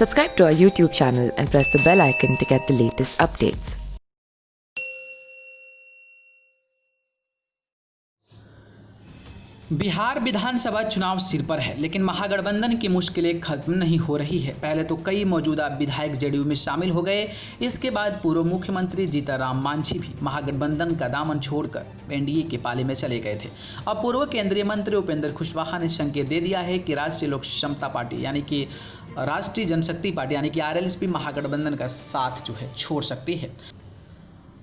Subscribe to our YouTube channel and press the bell icon to get the latest updates. Bihar विधानसभा चुनाव सिर पर है, लेकिन महागठबंधन की मुश्किलें खत्म नहीं हो रही है। पहले तो कई मौजूदा विधायक जेडीयू में शामिल हो गए। इसके बाद पूर्व मुख्यमंत्री जीतनराम मांझी भी महागठबंधन का दामन छोड़कर एनडीए के पाले में चले गए थे। अब पूर्व केंद्रीय मंत्री उपेंद्र कुशवाहा ने संकेत दे दिया है कि राष्ट्रीय लोक समता पार्टी यानी कि राष्ट्रीय जनशक्ति पार्टी यानी कि आरएलएसपी महागठबंधन का साथ जो है छोड़ सकती है।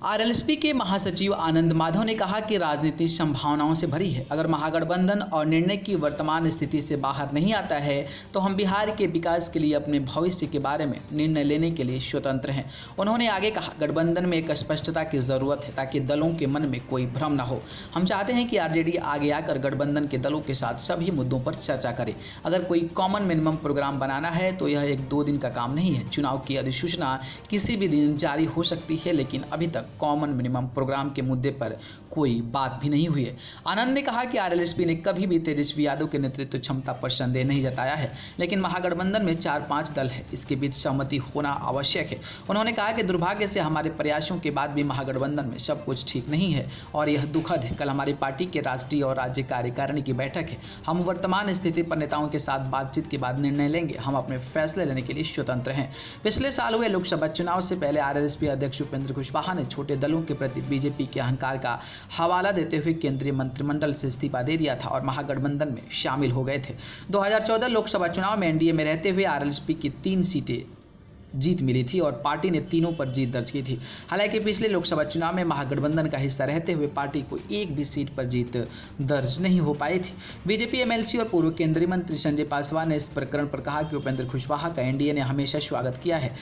आरएलएसपी के महासचिव आनंद माधव ने कहा कि राजनीति संभावनाओं से भरी है। अगर महागठबंधन और निर्णय की वर्तमान स्थिति से बाहर नहीं आता है तो हम बिहार के विकास के लिए अपने भविष्य के बारे में निर्णय लेने के लिए स्वतंत्र हैं। उन्होंने आगे कहा, गठबंधन में एक स्पष्टता की जरूरत है ताकि दलों के मन में कोई भ्रम न हो। हम चाहते हैं कि आरजेडी आगे आकर गठबंधन के दलों के साथ सभी मुद्दों पर चर्चा करे। अगर कोई कॉमन मिनिमम प्रोग्राम बनाना है तो यह 1-2 दिन का काम नहीं है। चुनाव की अधिसूचना किसी भी दिन जारी हो सकती है, लेकिन अभी तक कॉमन मिनिमम प्रोग्राम के मुद्दे पर कोई बात भी नहीं हुई है। आनंद ने कहा कि आरएलएसपी ने कभी भी तेजस्वी यादव के नेतृत्व क्षमता पर संदेह नहीं जताया है, लेकिन महागठबंधन में 4-5 दल है, इसके बीच सहमति होना आवश्यक है। उन्होंने कहा कि दुर्भाग्य से हमारे प्रयासों के बाद भी महागठबंधन में सब कुछ ठीक नहीं है और यह दुखद है। कल हमारी पार्टी के राष्ट्रीय और राज्य कार्यकारिणी की बैठक है। हम वर्तमान स्थिति पर नेताओं के साथ बातचीत के बाद निर्णय लेंगे। हम अपने फैसले लेने के लिए स्वतंत्र हैं। पिछले साल हुए लोकसभा चुनाव से पहले आरएलएसपी अध्यक्ष उपेंद्र कुशवाहा ने छोटे दलों के प्रति बीजेपी के अहंकार का हवाला देते हुए केंद्रीय मंत्रिमंडल से इस्तीफा दे दिया था और महागठबंधन में शामिल हो गए थे। 2014 लोकसभा चुनाव में एनडीए में रहते हुए आरएलएसपी की 3 सीटें जीत मिली थी और पार्टी ने तीनों पर जीत दर्ज की थी। हालांकि पिछले लोकसभा चुनाव में महागठबंधन का हिस्सा रहते हुए पार्टी को एक भी सीट पर जीत दर्ज नहीं हो पाई थी। बीजेपी एमएलसी और पूर्व केंद्रीय मंत्री संजय पासवान ने इस प्रकरण पर कहा कि उपेंद्र कुशवाहा का एनडीए ने हमेशा स्वागत किया है।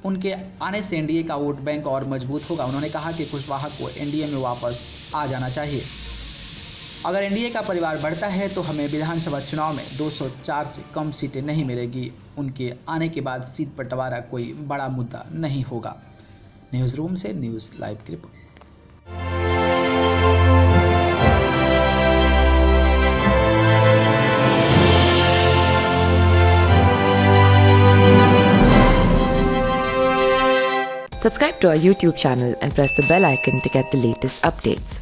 उनके आने से एनडीए का वोट बैंक और मजबूत होगा। उन्होंने कहा कि कुशवाहा को एनडीए में वापस आ जाना चाहिए। अगर एनडीए का परिवार बढ़ता है तो हमें विधानसभा चुनाव में 204 से कम सीटें नहीं मिलेगी। उनके आने के बाद सीट बंटवारा कोई बड़ा मुद्दा नहीं होगा। न्यूज़ रूम से न्यूज़ लाइव की report. Subscribe to our YouTube channel and press the bell icon to get the latest updates.